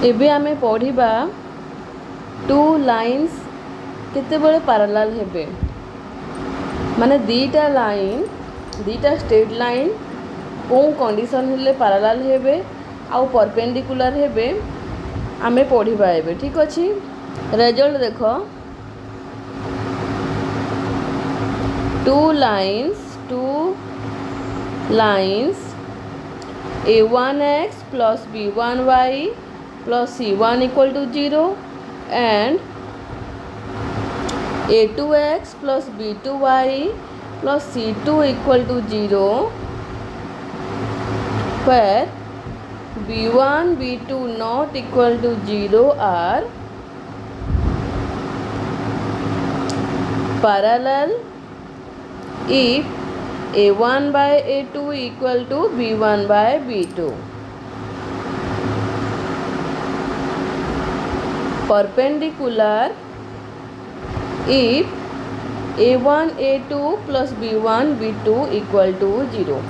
एबे आमे पढ़िबा two lines केतेबेले parallel हेबे माने दीटा लाइन दीटा स्ट्रेट लाइन को कंडीशन हेले पैरेलल हेबे आउ परपेंडिकुलर हेबे आमे पढ़िबा एबे। ठीक अछि, रिजल्ट देखो two lines a1x plus b1y plus c1 equal to 0 and a2x plus b2y plus c2 equal to 0 where b1 b2 not equal to 0 are parallel if a1 by a2 equal to b1 by b2, perpendicular if a1 a2 plus b1 b2 equal to 0।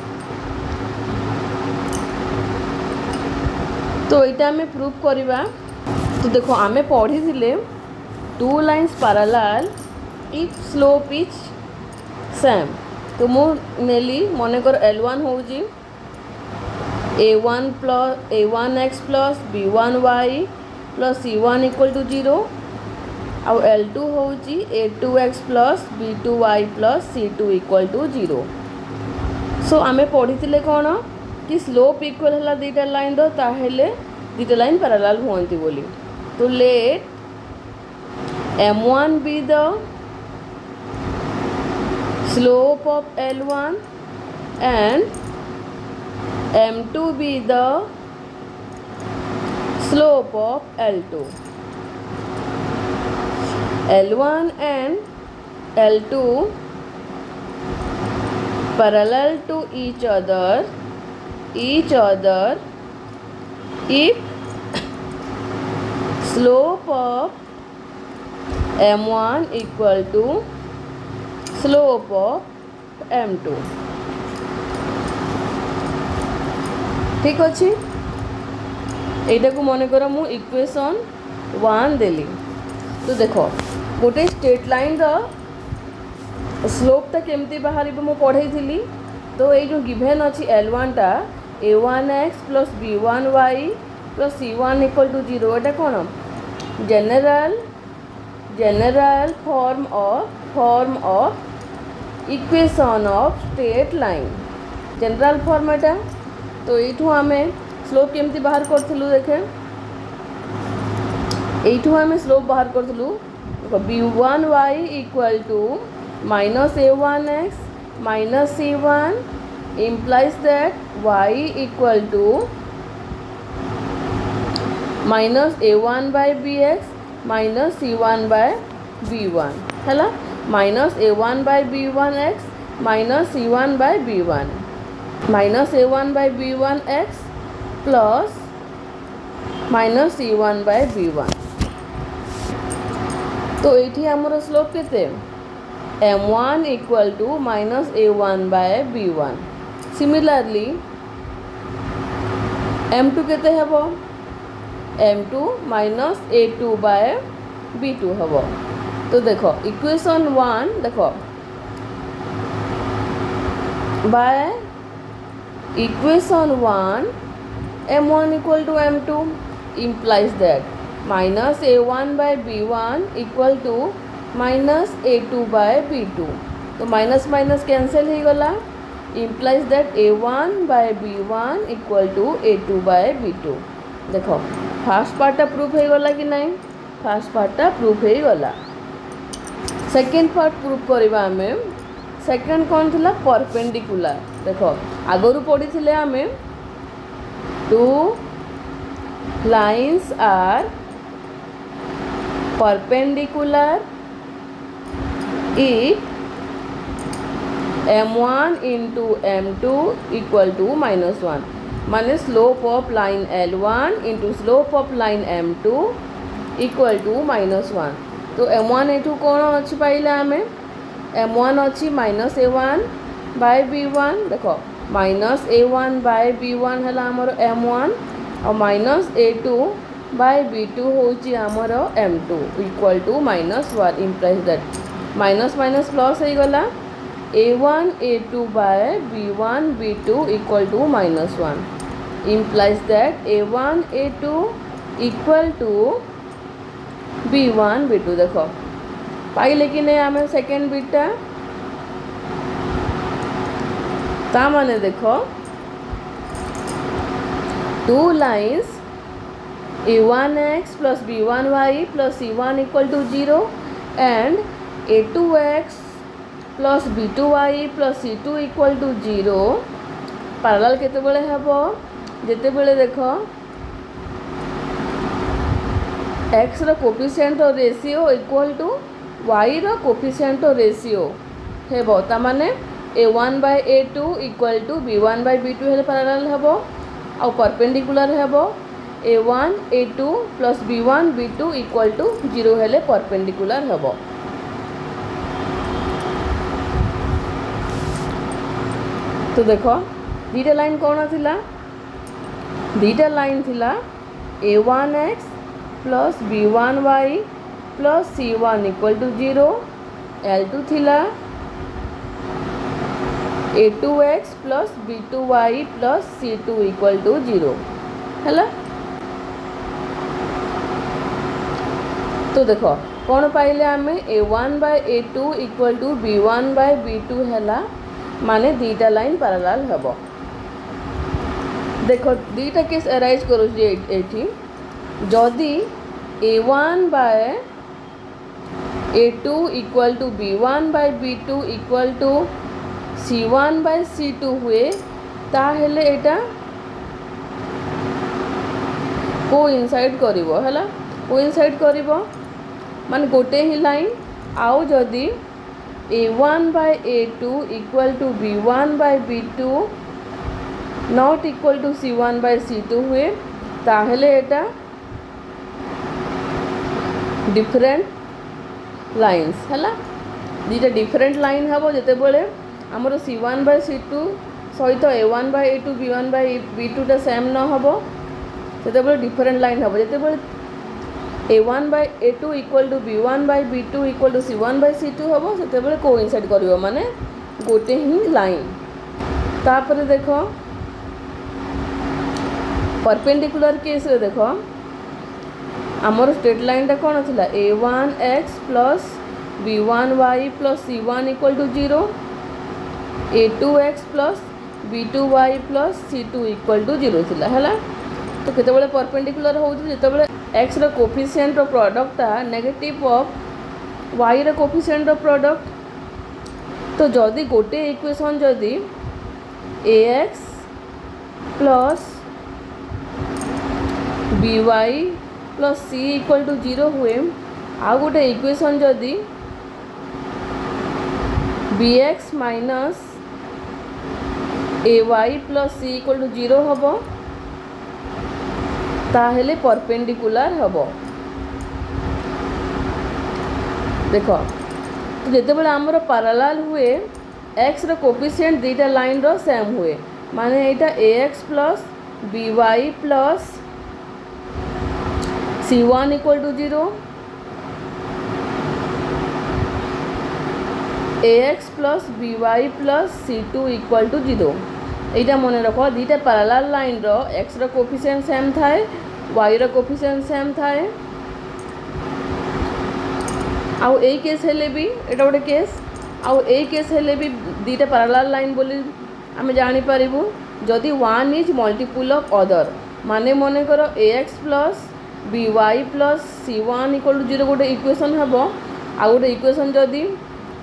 तो यहाँ आम proof करवा। तो देखो आमे पढ़ी थिले two lines parallel if slope is same. तो मु नेली मनेकर L1 होउजी a1x plus b1y plus c1 equal to 0 आउ L2 होउजी a2x plus b2y plus c2 equal to 0। So आमे पढ़ी कौन कि स्लोप इक्वल है दीटा लाइन रो ताहेले दीटा लाइन पैरेलल होंती बोली। तो let m1 be the slope of L1 and m2 be the slope of L2। L1 and L2 parallel to each other if slope of m1 equal to slope of m2। ठीक अच्छे, यहाँ को मन कर मु इक्वेशन 1 देली। तो देखो गोटे स्ट्रेट लाइन स्लोपटा केमती बाहर मु पढ़ाई थी। तो ये जो गिभेन अच्छी L1 टा a1x plus b1y plus c1 equal to 0 एटा कौन general form of equation of straight line general form एटा। तो यू आम स्लोप केमती बाहर करूँ देखे यू आम स्लोप बाहर करूँ b1y equal to minus a1x minus c1 implies that y equal to minus a1 by bx minus c1 by b1 है minus a1 by b1x minus c1 by b1 minus a1 by b1x plus minus c1 by b1। तो ये आमर slope केते m1 equal to minus a1 by b1। Similarly m2 केते हेबो m2 minus a2 by b2 हेबो। तो देखो equation 1 देखो by equation 1 m1 equal to m2 implies that minus a1 by b1 equal to minus a2 by b2। तो minus minus cancel हो गला implies that a1 by b1 equal to a2 by b2। देखो fast पार्टा proof हो गला कि नहीं, fast पार्टा proof हो गला। सेकेंड पार्ट प्रूफ करवा आमे सेकेंड कौन थिला परपेंडिकुलर। देखो आगरू पढ़ी थिले आमे two lines are perpendicular if m1 into m2 equal to minus 1 माने slope of line L1 into slope of line m2 equal to minus 1। तो m1 एठू कौन अच्छी पाइले आमे m1 अच्छी माइनस a1 बाय b1। देखो माइनस a1 बाय b1 है आमर m1 और माइनस a2 बाय B2 होची आमर M2 equal to -1 implies that minus minus plus हो गला A1 A2 by B1 B2 equal to -1 implies that A1 A2 equal to B1 B2 देख पाइले कि नहीं आम सेकेंड बिटा ता माने देख two lines A1x plus B1y plus C1 equal to 0 and A2x plus B2y plus C2 equal to 0 parallel केते बेले हेबो जेते बेले देखो x रो कोफिशिएंट और रेशियो इक्वल टू y रो कोफिशिएंट और रेशियो हेबो ता माने A1 by A2 equal to B1 by B2 हेले parallel हेबो और परपेंडिकुलर हेबो A1 A2 plus B1 B2 equal to 0 हेले परपेंडिकुलर हेबो। तो देखो दीटा लाइन कौन थिला दीटा लाइन थिला A1x plus B1y plus C1 equal to 0 L2 थिला A2x plus B2y plus C2 equal to 0 हैला। तो देखो कौन पाइले आमे A1 by A2 equal to B1 by B2 हैला माने दीटा लाइन पैरेलल हेबो। देखो दीटा केस अराइज करू जे एठी जदी A1 by A2 equal to B1 by B2 equal to C1 by C2 हुए ताहेले एटा कोइंसाइड करिवो हैला कोइंसाइड करिवो माने गोटे ही लाइन आउ जदि A1 by A2 equal to B1 by B2 not equal to C1 by C2 हुए ताहेले एटा डिफरेंट लाइन्स हैला दीटा different line हेबो जेते बेले हमर C1 by C2 सहित A1 by A2 B1 by B2 टा सेम न हेबो सेते बेले डिफरेंट लाइन हेबो जेते बेले A1 by A2 equal to B1 by B2 equal to C1 by C2 हेबो सेते बेले कोइंसाइड करिवो माने गोटे ही लाइन। तापर देखो परपेंडिकुलर केस रे देखो आमर स्ट्रेट लाइन टा कौन थिला A1x plus B1y plus C1 equal to 0 A2x plus B2y plus C2 equal to 0 थिला हैला। तो केते बेले परपेंडिकुलर होउची जेते बेले x रो कोफिशिएंट रो प्रोडक्ट ता नेगेटिव ऑफ y रो कोफिशिएंट रो प्रोडक्ट। तो जदि गोटे इक्वेशन जदि ax plus by plus c equal to 0 हुए आ गोटे इक्वेशन जदि bx minus ay plus c equal to 0 हबो ताहेले परपेंडिकुलर हबो। देखो तो जेते बेले हमर पैरेलल हुए x रो कोफिशिएंट दीटा लाइन रो सेम हुए माने एटा ax plus by plus C1 equal to 0 ax plus by plus C2 equal to 0 एटा मने रखो दीटा पैरेलल लाइन रो x रो कोफिशिएंट सेम थाए y रो कोफिशिएंट सेम थाए आउ ए केस हेले भी एटा गोटे केस आउ ए केस हेले भी दीटा पैरेलल लाइन बोली आमे जानि परिबु जदि one is multiple of other माने मने करो ax plus by plus C1 equal to 0 गोटे इक्वेशन हेबो आ गोटे इक्वेशन जदि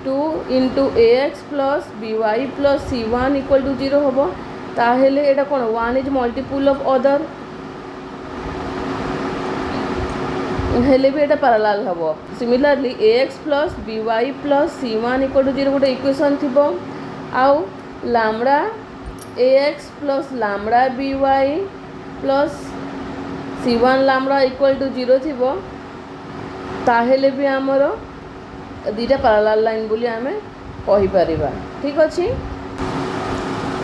2 into ax plus by plus C1 equal to 0 हेबो ताहेले एटा कोन one is multiple of other हेले भी एटा पैरेलल हेबो। Similarly ax plus by plus C1 equal to 0 गोटे इक्वेशन थिबो आउ lambda ax plus lambda by plus C1 lambda equal to 0 थिबो ताहेले भी हमरो दीटा पैरेलल लाइन बोली आमे कहि परिबा। ठीक अछि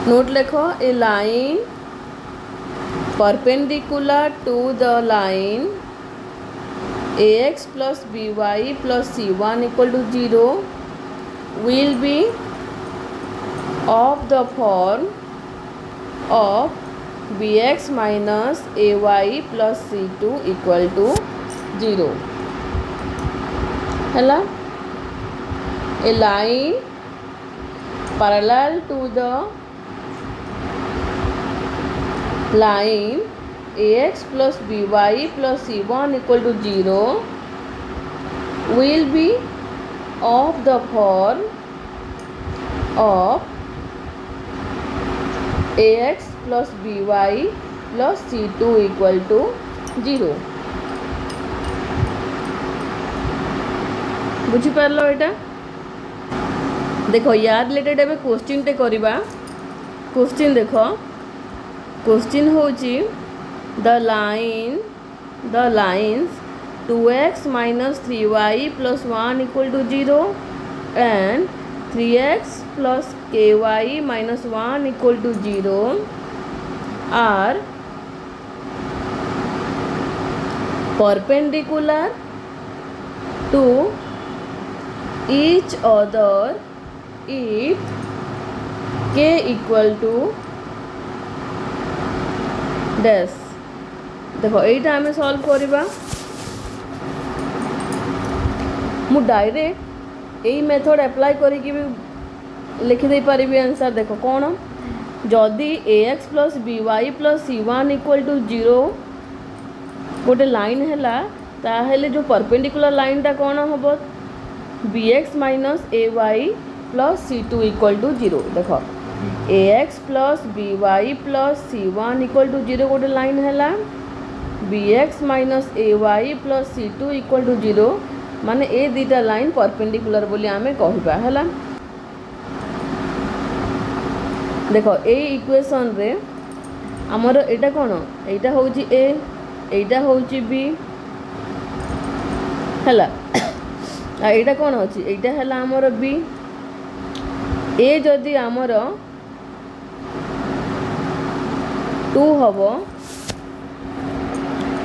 नोट लेखो a line perpendicular to the line ax plus by plus c1 equal to 0 will be of the form of bx minus ay plus c2 equal to 0 है a line parallel to the line ax plus by plus c1 equal to 0 will be of the form of ax plus by plus c2 equal to 0 बुझीपार यहाँ देख यार related एवं question टे करवा question देख question होची the lines 2x minus 3y plus 1 equal to 0 and 3x plus ky minus 1 equal to 0 are perpendicular to each other if k equal to dash देखो यहीटा आम सल्व करवा मु डायरेक्ट यही मेथड अप्लाई करके भी लिखिदे पारि आंसर देख कौन जदि ax plus by plus c1 equal to 0 गोटे लाइन है ताहले जो परपेंडिकुलर लाइनटा कौन हम bx minus ay plus c2 equal to 0 देख ax plus by plus c1 equal to 0 गोटे लाइन है bx minus ay plus c2 equal to 0 माने ए दीटा लाइन परपेंडिकुलर बोली आमे कहबा है देख ए इक्वेशन रे आमर एटा कौन एटा होची ए एटा होची बी हैला एटा कौन अच्छी एटा है आमर बी ए जदि आमर 2 हम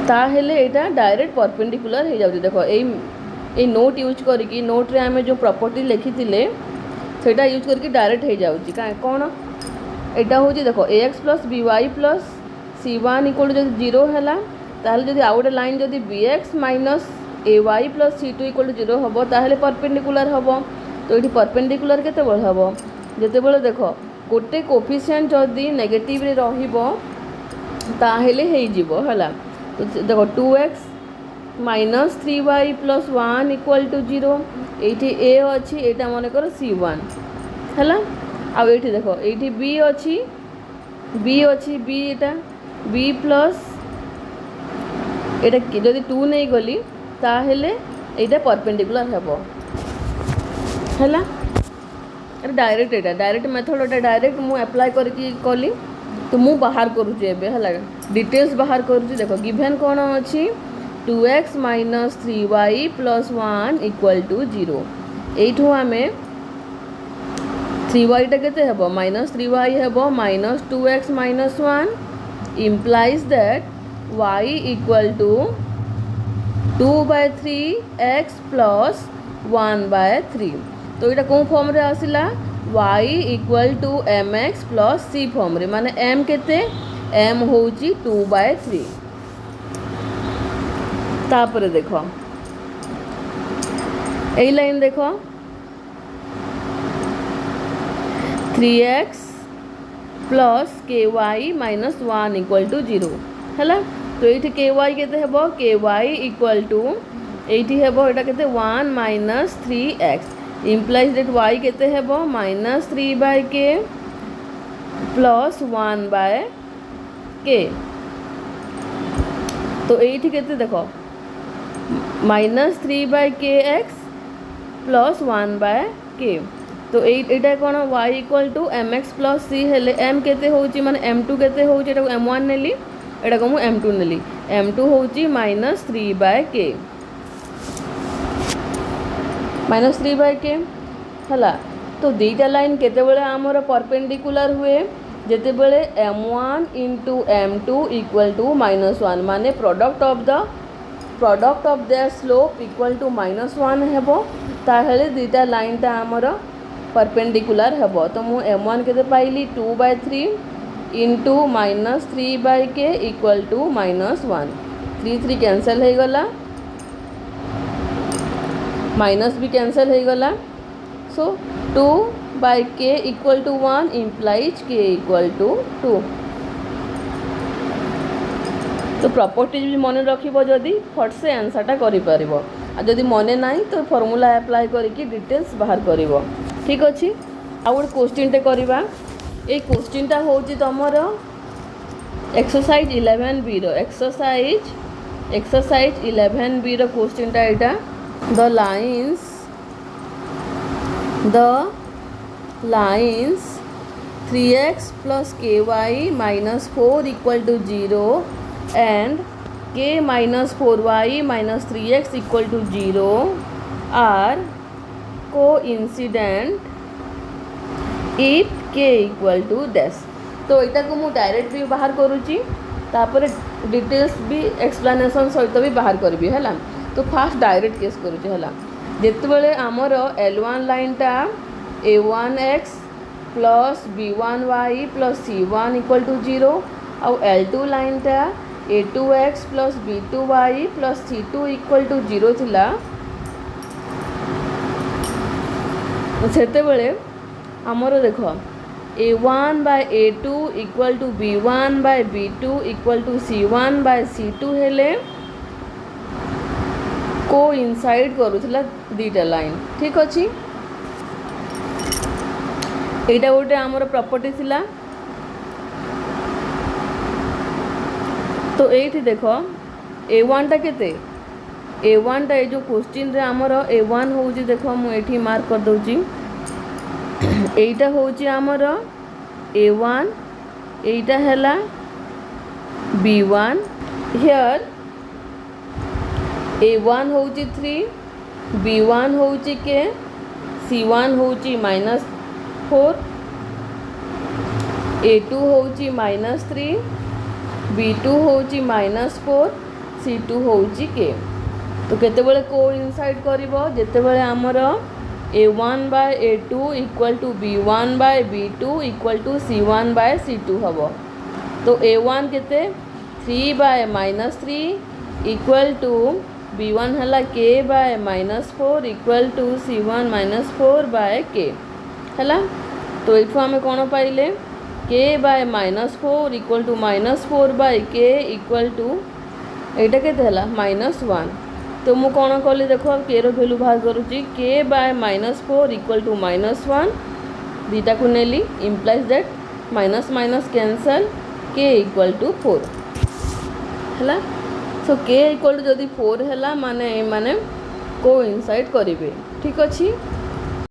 ताहेले एटा डायरेक्ट परपेंडिकुलर हो जाउची देखो ए नोट यूज करके नोट रे आमे जो प्रॉपर्टी लिखी सेटा यूज करके डायरेक्ट हो जाउची कौन एटा होची देखो ax plus by plus c1 equal to 0 है ताहले जदि आउ गोटे लाइन जदि bx minus ay plus c2 equal to 0 हम ताहले परपेंडिकुलर हम तो ये परपेंडिकुलर केते बळ हम जते बळ देख गोटे कोफिशिएंट जदि नेगेटिव रे रहिबो ताहले हेई जिवो हला तो देखो 2x minus 3y plus 1 equal to 0 एठी a अच्छी एटा मन कर c1 है आउ ये देख ये b अच्छी b एटा b प्लस एटा जदि 2 नहीं गली ताहेले एटा परपेंडिकुलर हेबो हैला अरे डायरेक्ट एटा डायरेक्ट मेथड एटा डायरेक्ट मु अप्लाई करके कली तो मु बाहर करूची एबे हैला डिटेल्स बाहर करूची देखो गिवन कोन अछि 2x minus 3y plus 1 equal to 0 एठो आमे 3y टा केते हेबो माइनस 3y हेबो minus 2x minus 1 implies that y equal to 2/3 plus 1/3 तो यहाँ कौन फॉर्म रे आसिला y equal to mx plus c form रे माने m केते m होची 2/3 तापर देखो ए लाइन देखो 3x plus ky minus 1 equal to 0 है तो ये ky केते हेबो ky इक्वल टू ये हेबो एटा केते 1 minus 3x implies that y केते हेबो माइनस 3/k प्लस 1/k तो ये केते देखो माइनस 3/kx प्लस 1/k तो एटा कौन y equal to mx plus c हेले m केते होची माने m2 केते होची एटा m1 नेली एटा को मु m2 नेली m2 होची माइनस 3/k माइनस 3/k हला तो दीटा लाइन केते बेले आमर परपेंडिकुलर हुए जिते बड़े m1 into m2 equal to -1 माने product of their slope equal to -1 हेबो ताहेले दुईटा लाइनटा आमर परपेंडिकुलर हेबो। तो मु m1 केते पाइली 2/3 into -3/k equal to -1 3 3 cancel हो गला माइनस भी कैंसल हो गला। So 2/k equal to 1 implies k equal to 2। तो प्रॉपर्टीज भी मन रखिबो जदी फट से आंसरटा करि परिबो आ जदी मने नाही तो फॉर्मूला अप्लाई करके डिटेल्स बाहर करिवो। ठीक अछि आ गुड क्वेश्चन टे करबा। ए क्वेश्चन टा होची तमरो एक्सरसाइज 11b रो एक्सरसाइज 11b रो क्वेश्चन टा एटा the lines 3x plus ky minus 4 equal to 0 and k minus 4y minus 3x equal to 0 are coincident if k equal to dash। तो यहाँ को मुझे direct भी बाहर करुच्ची तापर डिटेल्स भी एक्सप्लेनेशन सहित भी बाहर करी है। तो फास्ट डायरेक्ट केस करुच्ची है जिते आमर L1 लाइनटा a1x plus b1y plus c1 equal to 0 आउ L2 लाइनटा a2x plus b2y plus c2 equal to 0 थिला सेते आमर देख a1 by a2 equal to b1 by b2 equal to c1 by c2 हेले को इनसाइड करूला दीटा लाइन। ठीक अच्छे यहाँ गोटे आमर प्रॉपर्टी थिला। तो ये देख a1 टा केते a1 टा ये जो क्वेश्चन रे आमर a1 होउची देख मुझे मार्क कर दूची एटा होउची आमर a1 एटा हैला b1 हियर a1 होउची 3 b1 होउची के c1 होउची -4 a2 होउची -3 b2 होउची -4 c2 होउची के। तो केतेबेले कोइंसाइड करिवो जेतेबेले आमर a1 by a2 equal to b1 by b2 equal to c1 by c2 हबो। तो a1 केते 3 बाय -3 इक्वल टू b1 हला k by -4 equal to c1 -4 by k हला। तो इठु आमे कोन पाइले k by -4 equal to -4 by k equal to एटा केते हला -1। तो मु कोन कली देखो k रो वैल्यू बाहर करूची k बाय -4 इक्वल टू -1 दीटा को नेली implies that minus minus cancel k equal to 4 हला। सो k इक्वल टू जदि 4 हला माने कोइंसाइड करिवे। ठीक अछि।